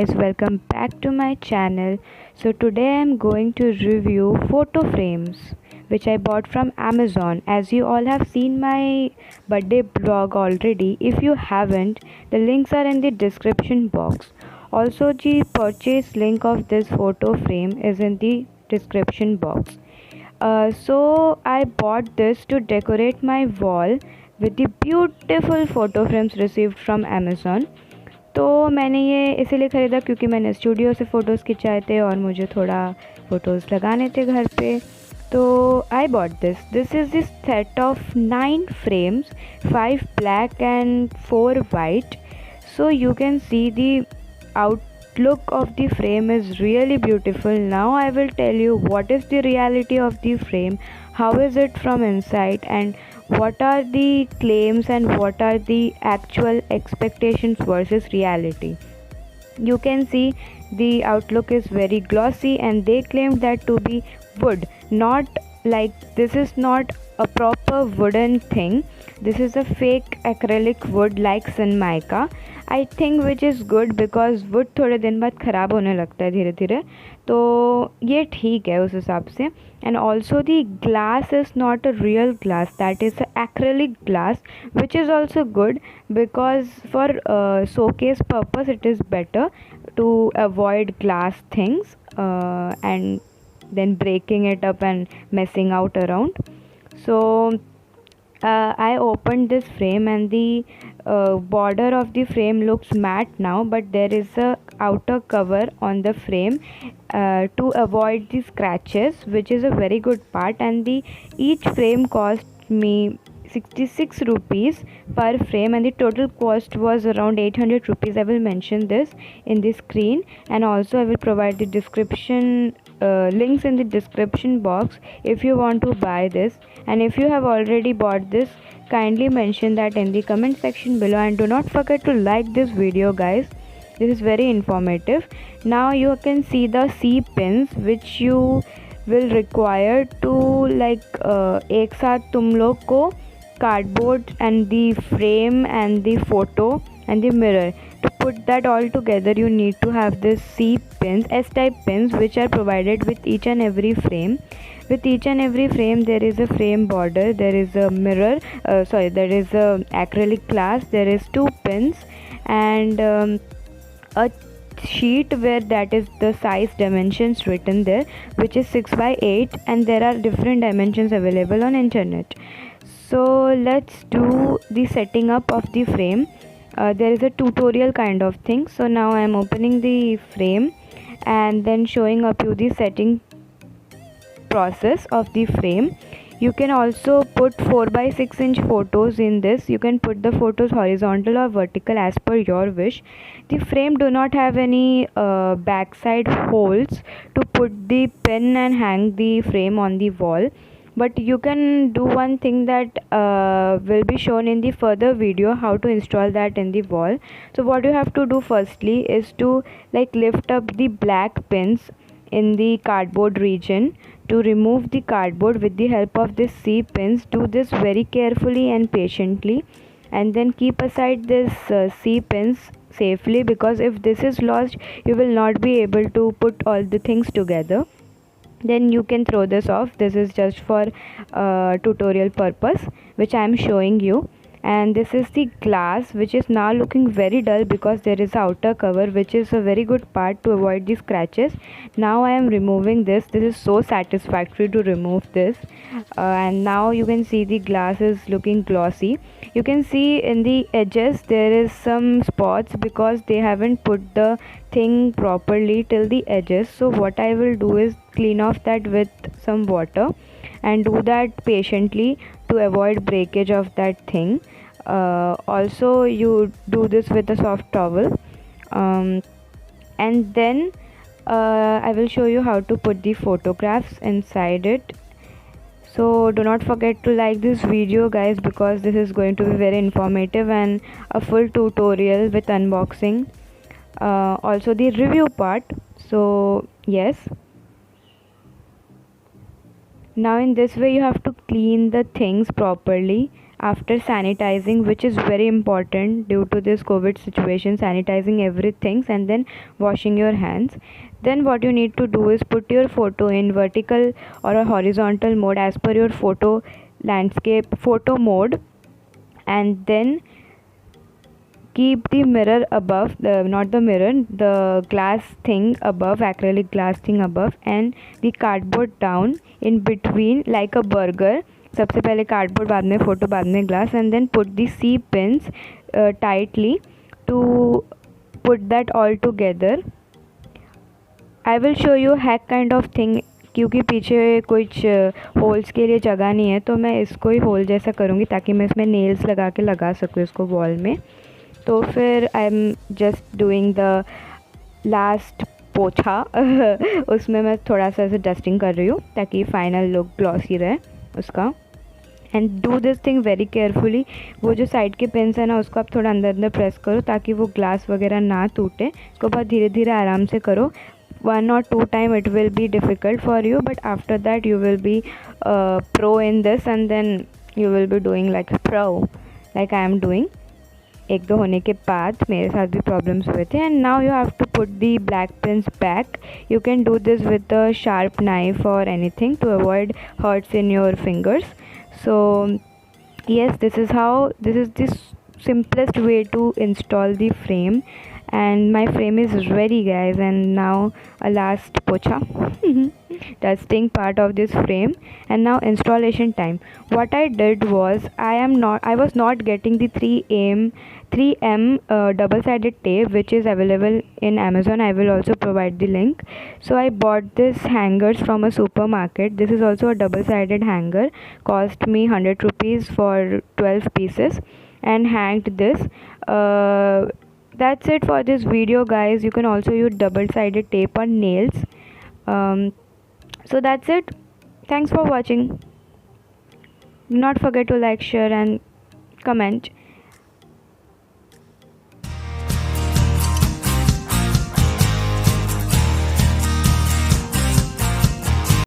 guys, welcome back to my channel. So today I'm going to review photo frames which I bought from Amazon. As you all have seen my birthday vlog already, if you haven't, the links are in the description box. Also, the purchase link of this photo frame is in the description box. So I bought this to decorate my wall with the beautiful photo frames received from Amazon. तो मैंने ये इसीलिए ख़रीदा क्योंकि मैंने studio से photos खिंचाए थे और मुझे थोड़ा फ़ोटोज़ लगाने थे घर पे. तो I bought this is this set of 9 frames, 5 black and 4 white. So you can see the outlook of the frame is really beautiful. Now I will tell you what is the reality of the frame, how is it from inside, and what are the claims and what are the actual expectations versus reality. You can see the outlook is very glossy and they claimed that to be wood, not like this is not a proper wooden thing. This is a fake acrylic wood like Sinmica. I think which is good because wood थोड़े दिन बाद ख़राब होने लगता है धीरे धीरे, तो ये ठीक है उस हिसाब से. And also the glass is not a real glass, that is an acrylic glass, which is also good because for showcase purpose it is better to avoid glass things and then breaking it up and messing out around. So I opened this frame and the border of the frame looks matte now, but there is a outer cover on the frame to avoid the scratches, which is a very good part. And the each frame cost me 66 rupees per frame and the total cost was around 800 rupees. I will mention this in the screen, and also I will provide the description links in the description box if you want to buy this. And if you have already bought this, kindly mention that in the comment section below, and do not forget to like this video guys, this is very informative. Now you can see the C pins which you will require to like एक साथ तुम लोग को cardboard and the frame and the photo and the mirror, to put that all together you need to have this C pins, S type pins, which are provided with each and every frame. With each and every frame there is a frame border, there is a mirror, there is a acrylic glass, there is 2 pins and a sheet where that is the size dimensions written there, which is 6 by 8, and there are different dimensions available on internet. So let's do the setting up of the frame. There is a tutorial kind of thing. So now I am opening the frame and then showing up you the setting process of the frame. You can also put 4 by 6 inch photos in this. You can put the photos horizontal or vertical as per your wish. The frame do not have any backside holes to put the pin and hang the frame on the wall, but you can do one thing that will be shown in the further video, how to install that in the wall. So what you have to do firstly is to like lift up the black pins in the cardboard region to remove the cardboard with the help of this C pins. Do this very carefully and patiently, and then keep aside this C pins safely, because if this is lost you will not be able to put all the things together. Then you can throw this off. This is just for tutorial purpose which I am showing you. And this is the glass which is now looking very dull because there is outer cover, which is a very good part to avoid the scratches. Now I am removing this. This is so satisfactory to remove this, and now you can see the glass is looking glossy. You can see in the edges there is some spots because they haven't put the thing properly till the edges. So what I will do is clean off that with some water and do that patiently to avoid breakage of that thing. Also you do this with a soft towel, and then I will show you how to put the photographs inside it. So do not forget to like this video guys, because this is going to be very informative and a full tutorial with unboxing, also the review part. So yes, now in this way you have to clean the things properly after sanitizing, which is very important due to this COVID situation, sanitizing everything and then washing your hands. Then what you need to do is put your photo in vertical or a horizontal mode as per your photo landscape photo mode, and then keep the mirror above, not the mirror, the glass thing above, acrylic glass thing above, and the cardboard down in between like a burger. सबसे पहले cardboard, बाद में photo, बाद में glass, and then put the C pins tightly to put that all together. I will show you hack kind of thing, क्योंकि पीछे कुछ holes के लिए जगह नहीं है, तो मैं इसको ही होल जैसा करूँगी ताकि मैं इसमें नेल्स लगा के लगा सकूँ इसको वॉल में. तो फिर I am just doing the last पोछा उसमें मैं थोड़ा सा ऐसे डस्टिंग कर रही हूँ ताकि फाइनल लुक ग्लॉसी रहे उसका. And do this thing very carefully. वो जो साइड के पिन्स है ना, उसको आप थोड़ा अंदर अंदर प्रेस करो ताकि वो ग्लास वगैरह ना टूटे. इसको बहुत धीरे धीरे आराम से करो. 1 or 2 time it will be difficult for you, but after that you will be pro in this, and then you will be doing like a pro, like I am doing. एक दो होने के बाद मेरे साथ भी प्रॉब्लम्स हुए थे. And now you have to put the black pins back. You can do this with a sharp knife or anything to avoid hurts in your fingers. So yes, this is the simplest way to install the frame, and my frame is ready, guys. And now a last pocha dusting part of this frame, and now installation time. What I did was I was not getting the 3M double-sided tape, which is available in Amazon. I will also provide the link. So I bought this hangers from a supermarket. This is also a double-sided hanger, cost me 100 rupees for 12 pieces, and hanged this. That's it for this video, guys. You can also use double-sided tape on nails. So that's it. Thanks for watching. Do not forget to like, share and comment.